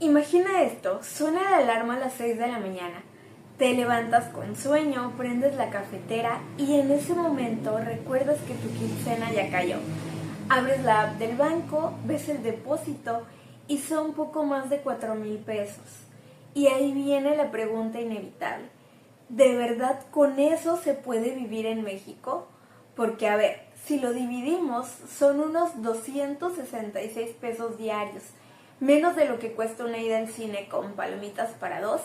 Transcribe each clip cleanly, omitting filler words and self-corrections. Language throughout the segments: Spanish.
Imagina esto, suena la alarma a las 6 de la mañana. Te levantas con sueño, prendes la cafetera y en ese momento recuerdas que tu quincena ya cayó. Abres la app del banco, ves el depósito y son poco más de 4,000 pesos. Y ahí viene la pregunta inevitable. ¿De verdad con eso se puede vivir en México? Porque a ver, si lo dividimos son unos 266 pesos diarios, menos de lo que cuesta una ida al cine con palomitas para dos.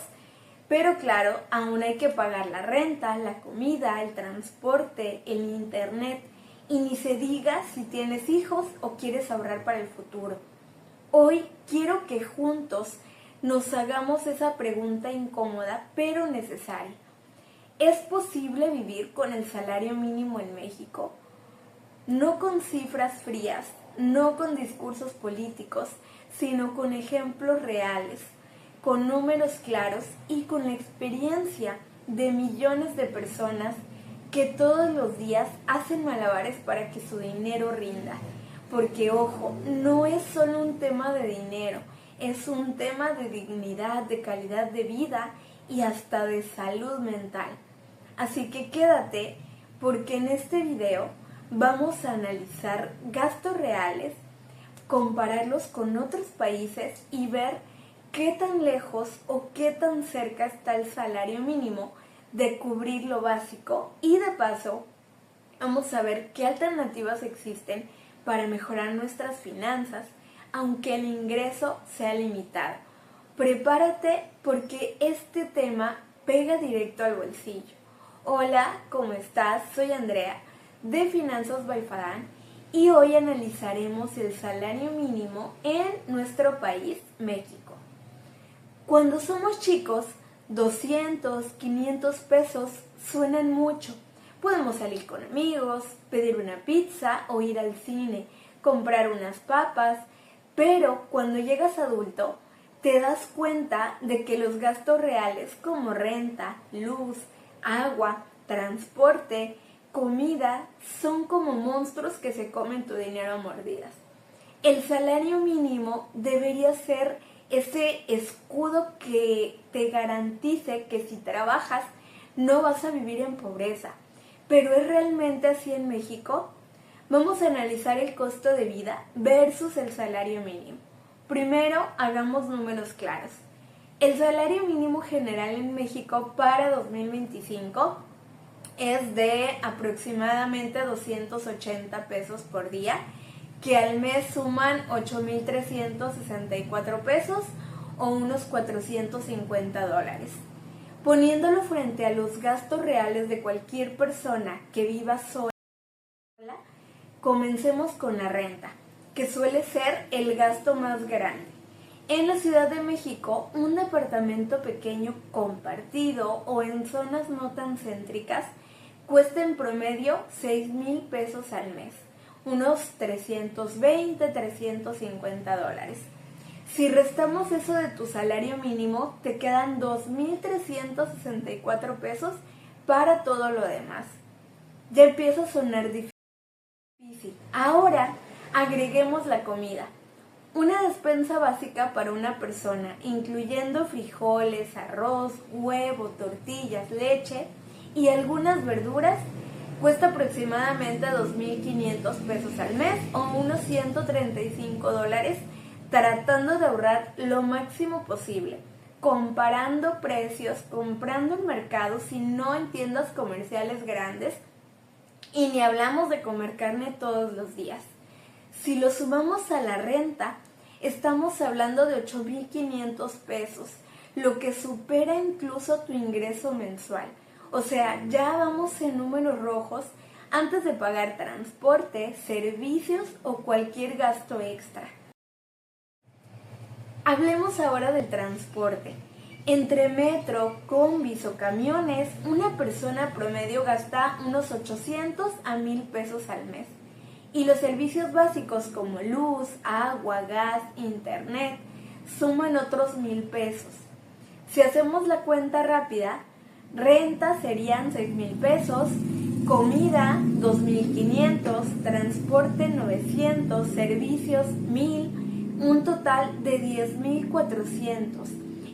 Pero claro, aún hay que pagar la renta, la comida, el transporte, el internet y ni se diga si tienes hijos o quieres ahorrar para el futuro. Hoy quiero que juntos nos hagamos esa pregunta incómoda pero necesaria. ¿Es posible vivir con el salario mínimo en México? No con cifras frías, no con discursos políticos, sino con ejemplos reales, con números claros y con la experiencia de millones de personas que todos los días hacen malabares para que su dinero rinda. Porque ojo, no es solo un tema de dinero, es un tema de dignidad, de calidad de vida y hasta de salud mental. Así que quédate porque en este video vamos a analizar gastos reales, compararlos con otros países y ver qué tan lejos o qué tan cerca está el salario mínimo de cubrir lo básico y de paso vamos a ver qué alternativas existen para mejorar nuestras finanzas aunque el ingreso sea limitado. Prepárate porque este tema pega directo al bolsillo. Hola, ¿cómo estás? Soy Andrea de Finanzas by Fadán y hoy analizaremos el salario mínimo en nuestro país, México. Cuando somos chicos, 200, 500 pesos suenan mucho. Podemos salir con amigos, pedir una pizza o ir al cine, comprar unas papas, pero cuando llegas adulto te das cuenta de que los gastos reales como renta, luz, agua, transporte, comida son como monstruos que se comen tu dinero a mordidas. El salario mínimo debería ser ese escudo que te garantice que si trabajas no vas a vivir en pobreza. ¿Pero es realmente así en México? Vamos a analizar el costo de vida versus el salario mínimo. Primero, hagamos números claros. El salario mínimo general en México para 2025 es de aproximadamente 280 pesos por día, que al mes suman 8,364 pesos o unos $450. Poniéndolo frente a los gastos reales de cualquier persona que viva sola, comencemos con la renta, que suele ser el gasto más grande. En la Ciudad de México, un departamento pequeño compartido o en zonas no tan céntricas cuesta en promedio 6,000 pesos al mes, unos 320, $350. Si restamos eso de tu salario mínimo, te quedan 2,364 pesos para todo lo demás. Ya empieza a sonar difícil. Ahora, agreguemos la comida. Una despensa básica para una persona, incluyendo frijoles, arroz, huevo, tortillas, leche y algunas verduras, cuesta aproximadamente 2,500 pesos al mes o unos $135, tratando de ahorrar lo máximo posible, comparando precios, comprando en mercados y no en tiendas comerciales grandes, y ni hablamos de comer carne todos los días. Si lo sumamos a la renta, estamos hablando de 8,500 pesos, lo que supera incluso tu ingreso mensual. O sea, ya vamos en números rojos antes de pagar transporte, servicios o cualquier gasto extra. Hablemos ahora del transporte. Entre metro, combis o camiones, una persona promedio gasta unos 800 a 1,000 pesos al mes. Y los servicios básicos como luz, agua, gas, internet suman otros 1,000 pesos. Si hacemos la cuenta rápida, renta serían 6,000 pesos, comida 2,500, transporte 900, servicios 1,000, un total de 10,400.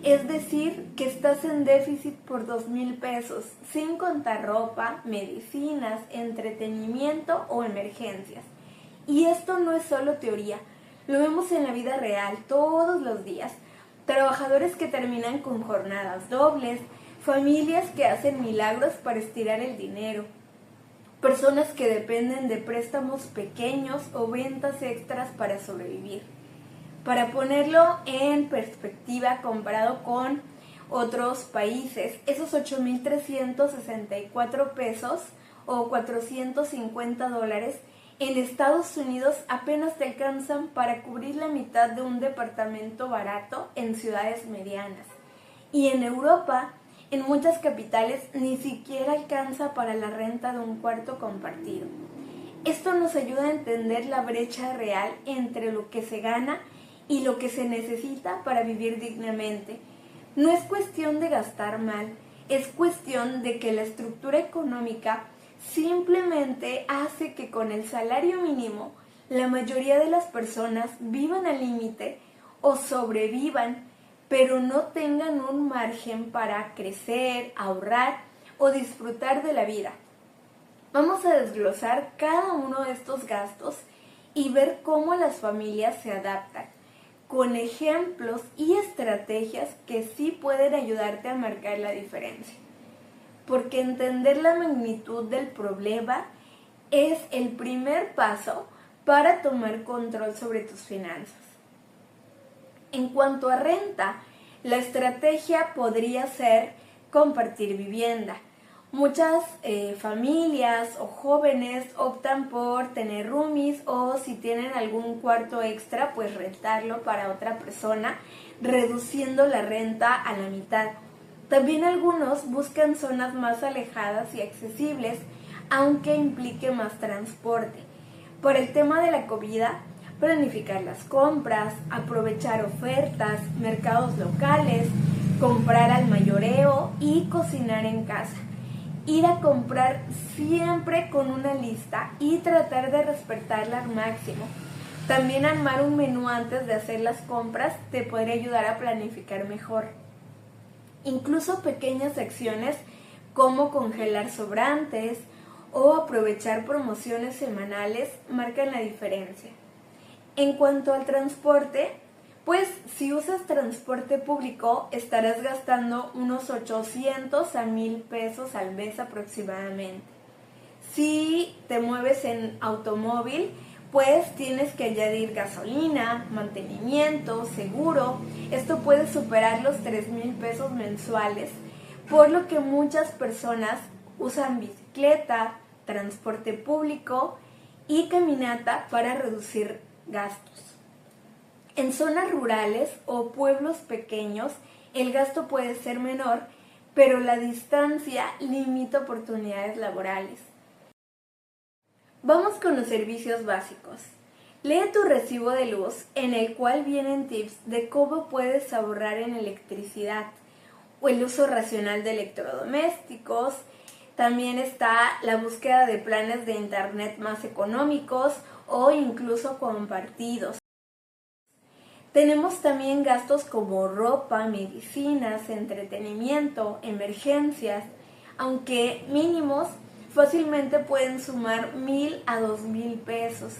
Es decir, que estás en déficit por 2,000 pesos, sin contar ropa, medicinas, entretenimiento o emergencias. Y esto no es solo teoría, lo vemos en la vida real todos los días. Trabajadores que terminan con jornadas dobles, familias que hacen milagros para estirar el dinero, personas que dependen de préstamos pequeños o ventas extras para sobrevivir. Para ponerlo en perspectiva comparado con otros países, esos 8,364 pesos o $450 en Estados Unidos apenas te alcanzan para cubrir la mitad de un departamento barato en ciudades medianas. Y en Europa, en muchas capitales, ni siquiera alcanza para la renta de un cuarto compartido. Esto nos ayuda a entender la brecha real entre lo que se gana y lo que se necesita para vivir dignamente. No es cuestión de gastar mal, es cuestión de que la estructura económica simplemente hace que con el salario mínimo la mayoría de las personas vivan al límite o sobrevivan, pero no tengan un margen para crecer, ahorrar o disfrutar de la vida. Vamos a desglosar cada uno de estos gastos y ver cómo las familias se adaptan, con ejemplos y estrategias que sí pueden ayudarte a marcar la diferencia. Porque entender la magnitud del problema es el primer paso para tomar control sobre tus finanzas. En cuanto a renta, la estrategia podría ser compartir vivienda. Muchas familias o jóvenes optan por tener roomies o si tienen algún cuarto extra, pues rentarlo para otra persona, reduciendo la renta a la mitad. También algunos buscan zonas más alejadas y accesibles, aunque implique más transporte. Por el tema de la comida, planificar las compras, aprovechar ofertas, mercados locales, comprar al mayoreo y cocinar en casa. Ir a comprar siempre con una lista y tratar de respetarla al máximo. También armar un menú antes de hacer las compras te podría ayudar a planificar mejor. Incluso pequeñas acciones como congelar sobrantes o aprovechar promociones semanales marcan la diferencia. En cuanto al transporte, pues si usas transporte público estarás gastando unos 800 a 1,000 pesos al mes aproximadamente. Si te mueves en automóvil, pues tienes que añadir gasolina, mantenimiento, seguro. Esto puede superar los 3,000 pesos mensuales, por lo que muchas personas usan bicicleta, transporte público y caminata para reducir gastos. En zonas rurales o pueblos pequeños, el gasto puede ser menor, pero la distancia limita oportunidades laborales. Vamos con los servicios básicos. Lee tu recibo de luz, en el cual vienen tips de cómo puedes ahorrar en electricidad o el uso racional de electrodomésticos. También está la búsqueda de planes de internet más económicos o incluso compartidos. Tenemos también gastos como ropa, medicinas, entretenimiento, emergencias, aunque mínimos, fácilmente pueden sumar 1,000 a 2,000 pesos,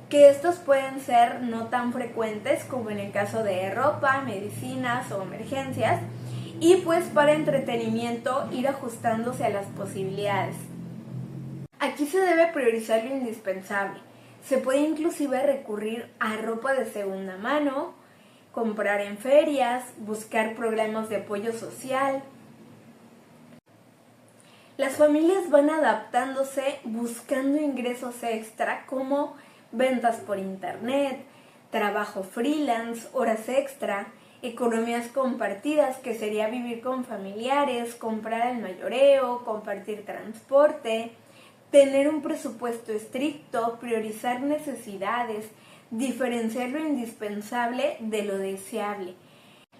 que estos pueden ser no tan frecuentes como en el caso de ropa, medicinas o emergencias, y pues para entretenimiento ir ajustándose a las posibilidades. Aquí se debe priorizar lo indispensable. Se puede inclusive recurrir a ropa de segunda mano, comprar en ferias, buscar programas de apoyo social. Las familias van adaptándose buscando ingresos extra como ventas por internet, trabajo freelance, horas extra, economías compartidas, que sería vivir con familiares, comprar al mayoreo, compartir transporte, tener un presupuesto estricto, priorizar necesidades, diferenciar lo indispensable de lo deseable.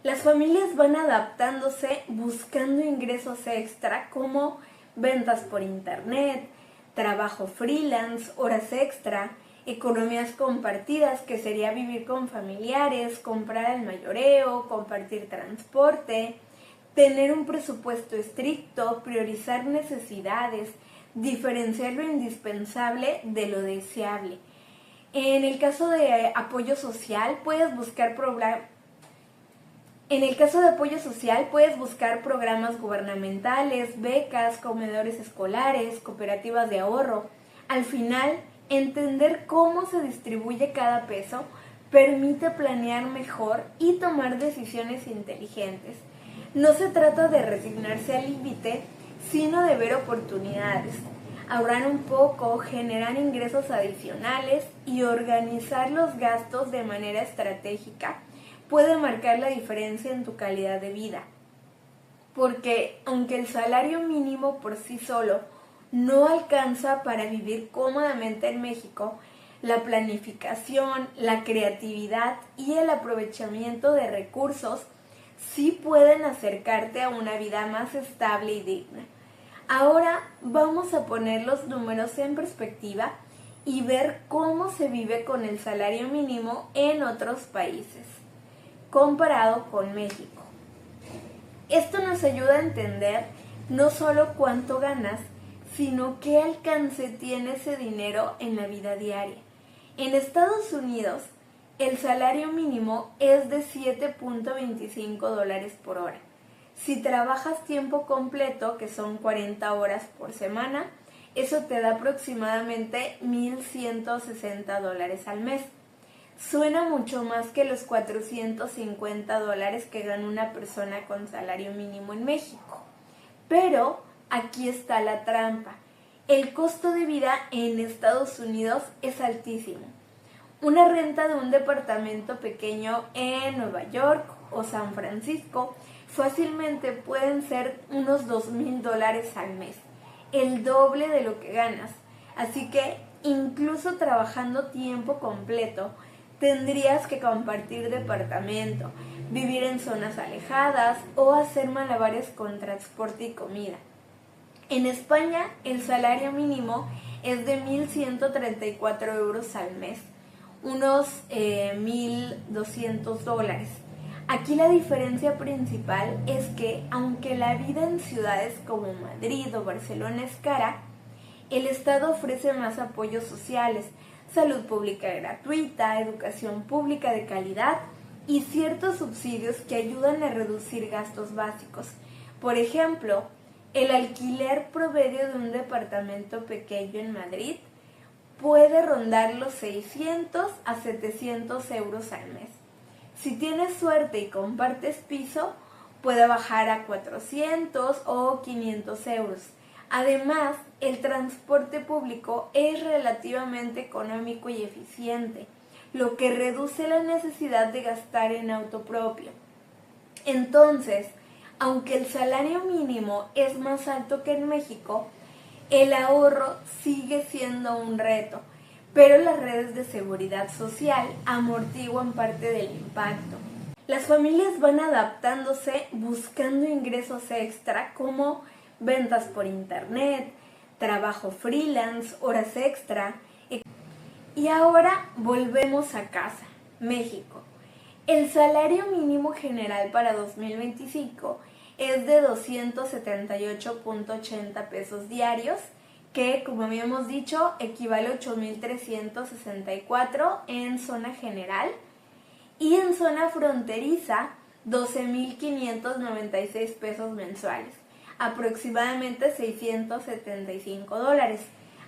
Las familias van adaptándose buscando ingresos extra como ventas por internet, trabajo freelance, horas extra, economías compartidas, que sería vivir con familiares, comprar al mayoreo, compartir transporte, tener un presupuesto estricto, priorizar necesidades, diferenciar lo indispensable de lo deseable. En el caso de apoyo social, puedes buscar programas gubernamentales, becas, comedores escolares, cooperativas de ahorro. Al final, entender cómo se distribuye cada peso permite planear mejor y tomar decisiones inteligentes. No se trata de resignarse al límite, sino de ver oportunidades, ahorrar un poco, generar ingresos adicionales y organizar los gastos de manera estratégica puede marcar la diferencia en tu calidad de vida. Porque aunque el salario mínimo por sí solo no alcanza para vivir cómodamente en México, la planificación, la creatividad y el aprovechamiento de recursos sí pueden acercarte a una vida más estable y digna. Ahora vamos a poner los números en perspectiva y ver cómo se vive con el salario mínimo en otros países, comparado con México. Esto nos ayuda a entender no solo cuánto ganas, sino qué alcance tiene ese dinero en la vida diaria. En Estados Unidos, el salario mínimo es de $7.25 por hora. Si trabajas tiempo completo, que son 40 horas por semana, eso te da aproximadamente $1,160 al mes. Suena mucho más que los $450 que gana una persona con salario mínimo en México. Pero aquí está la trampa. El costo de vida en Estados Unidos es altísimo. Una renta de un departamento pequeño en Nueva York o San Francisco fácilmente pueden ser unos $2,000 al mes, el doble de lo que ganas. Así que incluso trabajando tiempo completo, tendrías que compartir departamento, vivir en zonas alejadas o hacer malabares con transporte y comida. En España, el salario mínimo es de 1.134 euros al mes, unos $1,200. Aquí la diferencia principal es que, aunque la vida en ciudades como Madrid o Barcelona es cara, el Estado ofrece más apoyos sociales, salud pública gratuita, educación pública de calidad y ciertos subsidios que ayudan a reducir gastos básicos. Por ejemplo, el alquiler promedio de un departamento pequeño en Madrid puede rondar los 600 a 700 euros al mes. Si tienes suerte y compartes piso, puede bajar a 400 o 500 euros. Además, el transporte público es relativamente económico y eficiente, lo que reduce la necesidad de gastar en auto propio. Entonces, aunque el salario mínimo es más alto que en México, el ahorro sigue siendo un reto, pero las redes de seguridad social amortiguan parte del impacto. Las familias van adaptándose buscando ingresos extra como ventas por internet, trabajo freelance, horas extra. Y ahora volvemos a casa, México. El salario mínimo general para 2025 es de 278.80 pesos diarios, que, como habíamos dicho, equivale a 8.364 en zona general y en zona fronteriza 12.596 pesos mensuales, aproximadamente $675.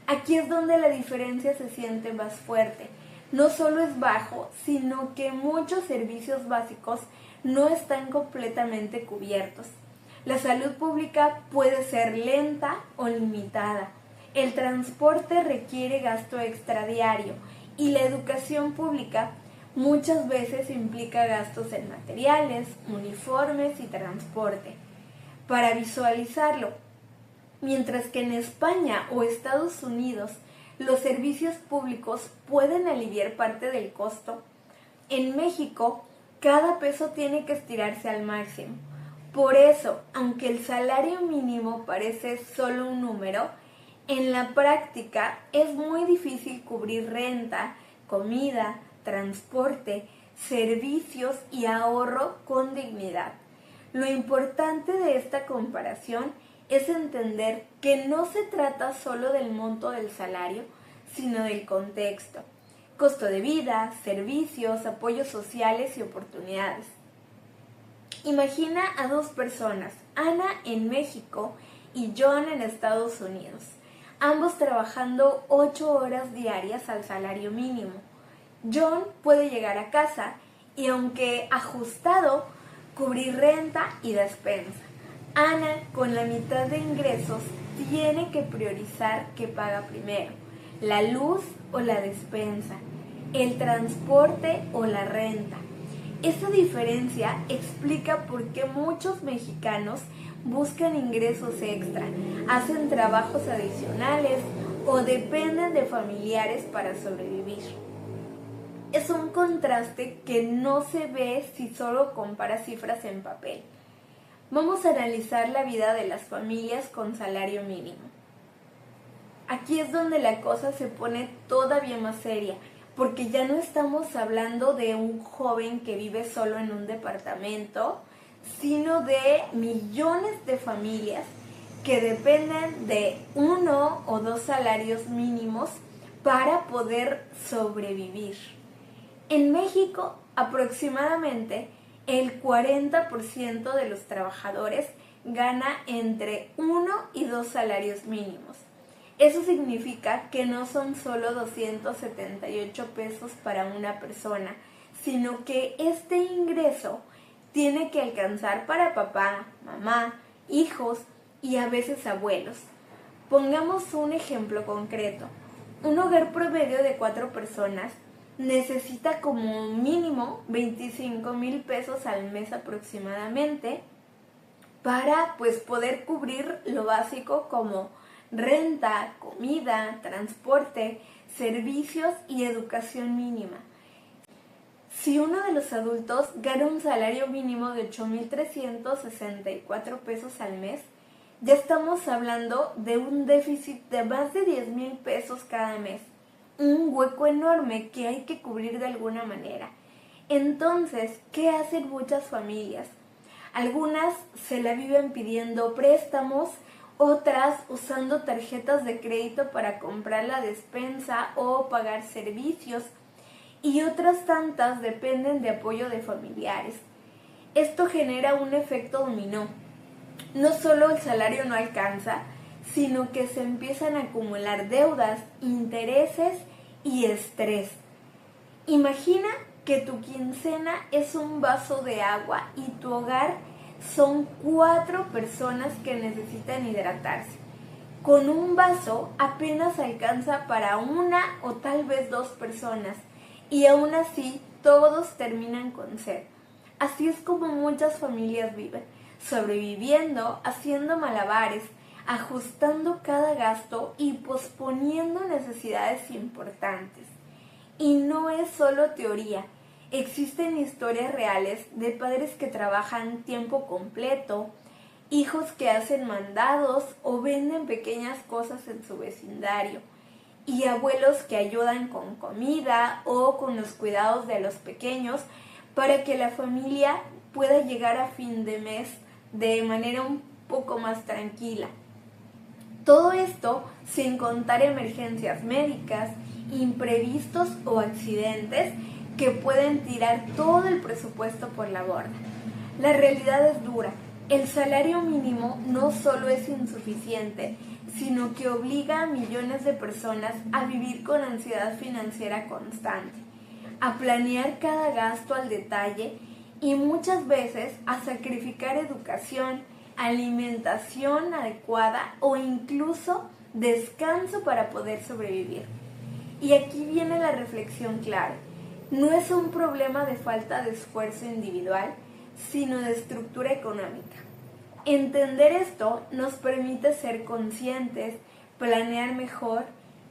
Aquí es donde la diferencia se siente más fuerte. No solo es bajo, sino que muchos servicios básicos no están completamente cubiertos. La salud pública puede ser lenta o limitada. El transporte requiere gasto extra diario y la educación pública muchas veces implica gastos en materiales, uniformes y transporte. Para visualizarlo, mientras que en España o Estados Unidos los servicios públicos pueden aliviar parte del costo, en México cada peso tiene que estirarse al máximo. Por eso, aunque el salario mínimo parece solo un número, En la práctica es muy difícil cubrir renta, comida, transporte, servicios y ahorro con dignidad. Lo importante de esta comparación es entender que no se trata solo del monto del salario, sino del contexto, costo de vida, servicios, apoyos sociales y oportunidades. Imagina a dos personas, Ana en México y John en Estados Unidos, ambos trabajando 8 horas diarias al salario mínimo. John puede llegar a casa y, aunque ajustado, cubrir renta y despensa. Ana, con la mitad de ingresos, tiene que priorizar qué paga primero, la luz o la despensa, el transporte o la renta. Esta diferencia explica por qué muchos mexicanos buscan ingresos extra, hacen trabajos adicionales o dependen de familiares para sobrevivir. Es un contraste que no se ve si solo comparas cifras en papel. Vamos a analizar la vida de las familias con salario mínimo. Aquí es donde la cosa se pone todavía más seria, porque ya no estamos hablando de un joven que vive solo en un departamento, sino de millones de familias que dependen de 1 o 2 salarios mínimos para poder sobrevivir. En México, aproximadamente el 40% de los trabajadores gana entre 1 y 2 salarios mínimos. Eso significa que no son solo 278 pesos para una persona, sino que este ingreso tiene que alcanzar para papá, mamá, hijos y a veces abuelos. Pongamos un ejemplo concreto. Un hogar promedio de 4 personas necesita como mínimo 25,000 pesos al mes aproximadamente para poder cubrir lo básico como renta, comida, transporte, servicios y educación mínima. Si uno de los adultos gana un salario mínimo de 8,364 pesos al mes, ya estamos hablando de un déficit de más de 10,000 pesos cada mes. Un hueco enorme que hay que cubrir de alguna manera. Entonces, ¿qué hacen muchas familias? Algunas se la viven pidiendo préstamos, otras usando tarjetas de crédito para comprar la despensa o pagar servicios, y otras tantas dependen de apoyo de familiares. Esto genera un efecto dominó. No solo el salario no alcanza, sino que se empiezan a acumular deudas, intereses y estrés. Imagina que tu quincena es un vaso de agua y tu hogar son 4 personas que necesitan hidratarse. Con un vaso apenas alcanza para 1 o tal vez 2 personas, y aún así todos terminan con sed. Así es como muchas familias viven, sobreviviendo, haciendo malabares, ajustando cada gasto y posponiendo necesidades importantes. Y no es solo teoría. Existen historias reales de padres que trabajan tiempo completo, hijos que hacen mandados o venden pequeñas cosas en su vecindario, y abuelos que ayudan con comida o con los cuidados de los pequeños para que la familia pueda llegar a fin de mes de manera un poco más tranquila. Todo esto sin contar emergencias médicas, imprevistos o accidentes que pueden tirar todo el presupuesto por la borda. La realidad es dura. El salario mínimo no solo es insuficiente, sino que obliga a millones de personas a vivir con ansiedad financiera constante, a planear cada gasto al detalle y muchas veces a sacrificar educación, alimentación adecuada o incluso descanso para poder sobrevivir. Y aquí viene la reflexión clara. No es un problema de falta de esfuerzo individual, sino de estructura económica. Entender esto nos permite ser conscientes, planear mejor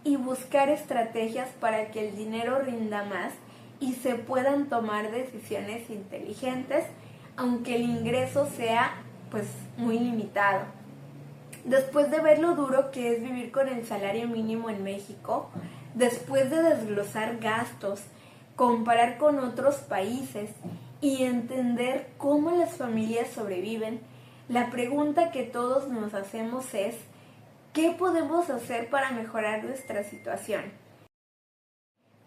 y buscar estrategias para que el dinero rinda más y se puedan tomar decisiones inteligentes, aunque el ingreso sea muy limitado. Después de ver lo duro que es vivir con el salario mínimo en México, después de desglosar gastos, comparar con otros países y entender cómo las familias sobreviven, la pregunta que todos nos hacemos es, ¿qué podemos hacer para mejorar nuestra situación?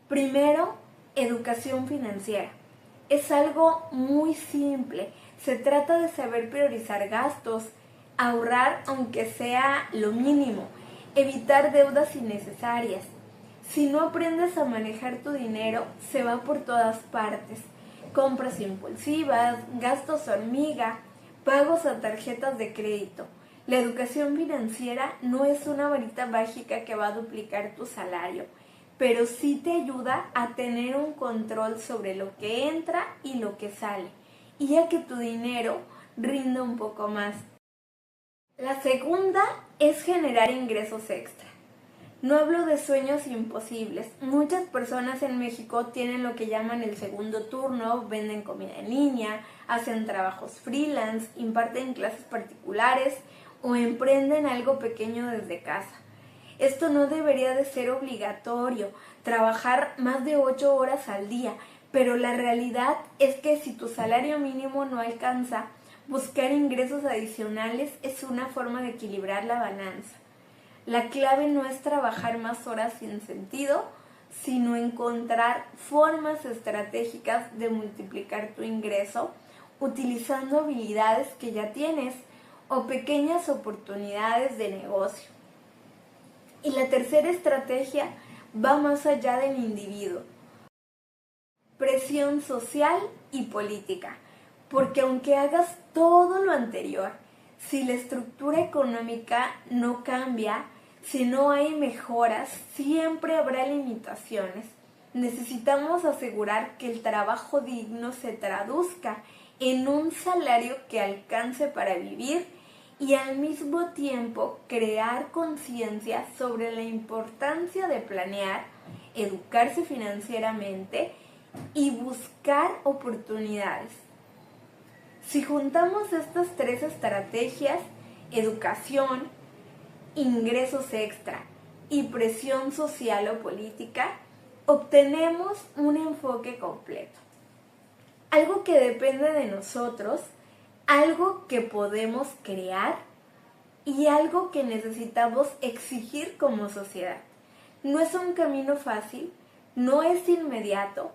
Primero, educación financiera. Es algo muy simple. Se trata de saber priorizar gastos, ahorrar aunque sea lo mínimo, evitar deudas innecesarias. Si no aprendes a manejar tu dinero, se va por todas partes. Compras impulsivas, gastos hormiga, pagos a tarjetas de crédito. La educación financiera no es una varita mágica que va a duplicar tu salario, pero sí te ayuda a tener un control sobre lo que entra y lo que sale, y a que tu dinero rinda un poco más. La segunda es generar ingresos extra. No hablo de sueños imposibles. Muchas personas en México tienen lo que llaman el segundo turno, venden comida en línea, hacen trabajos freelance, imparten clases particulares o emprenden algo pequeño desde casa. Esto no debería de ser obligatorio, trabajar más de 8 horas al día, pero la realidad es que si tu salario mínimo no alcanza, buscar ingresos adicionales es una forma de equilibrar la balanza. La clave no es trabajar más horas sin sentido, sino encontrar formas estratégicas de multiplicar tu ingreso utilizando habilidades que ya tienes o pequeñas oportunidades de negocio. Y la tercera estrategia va más allá del individuo. Presión social y política. Porque aunque hagas todo lo anterior, si la estructura económica no cambia, si no hay mejoras, siempre habrá limitaciones. Necesitamos asegurar que el trabajo digno se traduzca en un salario que alcance para vivir y al mismo tiempo crear conciencia sobre la importancia de planear, educarse financieramente y buscar oportunidades. Si juntamos estas tres estrategias, educación, ingresos extra y presión social o política, obtenemos un enfoque completo. Algo que depende de nosotros, algo que podemos crear y algo que necesitamos exigir como sociedad. No es un camino fácil, no es inmediato,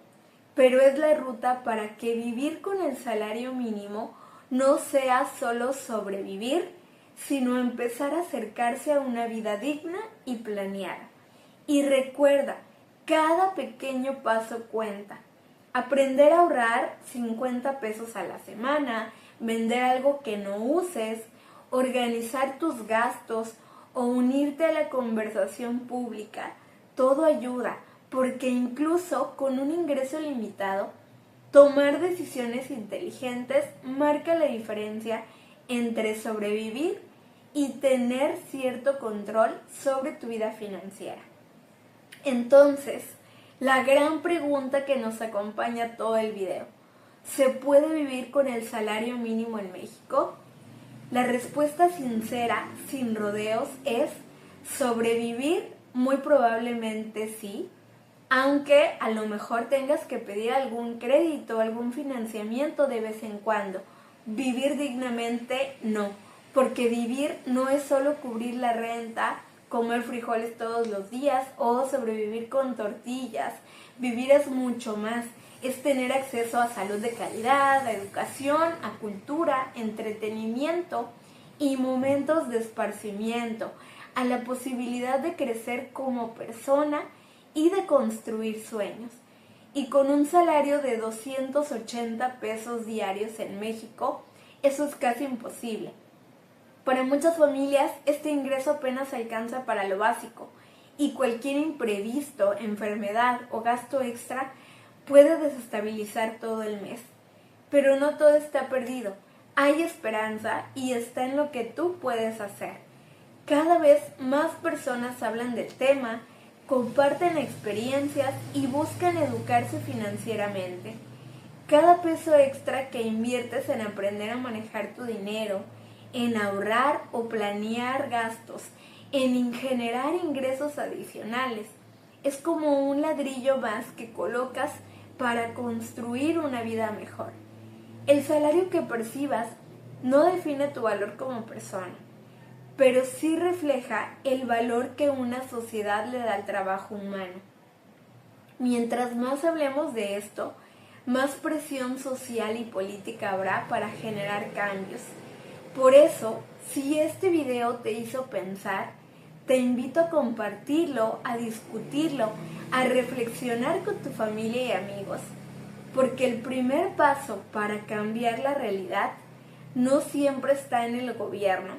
pero es la ruta para que vivir con el salario mínimo no sea solo sobrevivir, sino empezar a acercarse a una vida digna y planeada. Y recuerda, cada pequeño paso cuenta. Aprender a ahorrar 50 pesos a la semana, vender algo que no uses, organizar tus gastos o unirte a la conversación pública, todo ayuda, porque incluso con un ingreso limitado, tomar decisiones inteligentes marca la diferencia entre sobrevivir y tener cierto control sobre tu vida financiera. Entonces, la gran pregunta que nos acompaña todo el video: ¿se puede vivir con el salario mínimo en México? La respuesta sincera, sin rodeos, es sobrevivir, muy probablemente sí, aunque a lo mejor tengas que pedir algún crédito, algún financiamiento de vez en cuando. Vivir dignamente, no, porque vivir no es solo cubrir la renta, comer frijoles todos los días o sobrevivir con tortillas. Vivir es mucho más, es tener acceso a salud de calidad, a educación, a cultura, entretenimiento y momentos de esparcimiento, a la posibilidad de crecer como persona y de construir sueños. Y con un salario de 280 pesos diarios en México, eso es casi imposible. Para muchas familias, este ingreso apenas alcanza para lo básico y cualquier imprevisto, enfermedad o gasto extra puede desestabilizar todo el mes. Pero no todo está perdido. Hay esperanza y está en lo que tú puedes hacer. Cada vez más personas hablan del tema, comparten experiencias y buscan educarse financieramente. Cada peso extra que inviertes en aprender a manejar tu dinero, en ahorrar o planear gastos, en generar ingresos adicionales. Es como un ladrillo más que colocas para construir una vida mejor. El salario que percibas no define tu valor como persona, pero sí refleja el valor que una sociedad le da al trabajo humano. Mientras más hablemos de esto, más presión social y política habrá para generar cambios. Por eso, si este video te hizo pensar, te invito a compartirlo, a discutirlo, a reflexionar con tu familia y amigos, porque el primer paso para cambiar la realidad no siempre está en el gobierno,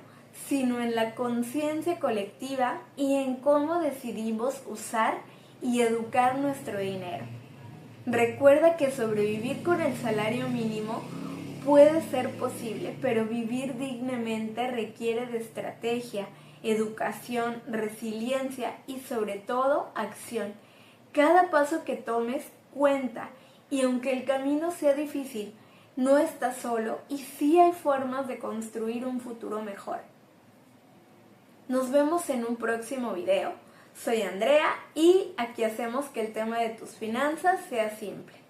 sino en la conciencia colectiva y en cómo decidimos usar y educar nuestro dinero. Recuerda que sobrevivir con el salario mínimo puede ser posible, pero vivir dignamente requiere de estrategia, educación, resiliencia y sobre todo acción. Cada paso que tomes cuenta y aunque el camino sea difícil, no estás solo y sí hay formas de construir un futuro mejor. Nos vemos en un próximo video. Soy Andrea y aquí hacemos que el tema de tus finanzas sea simple.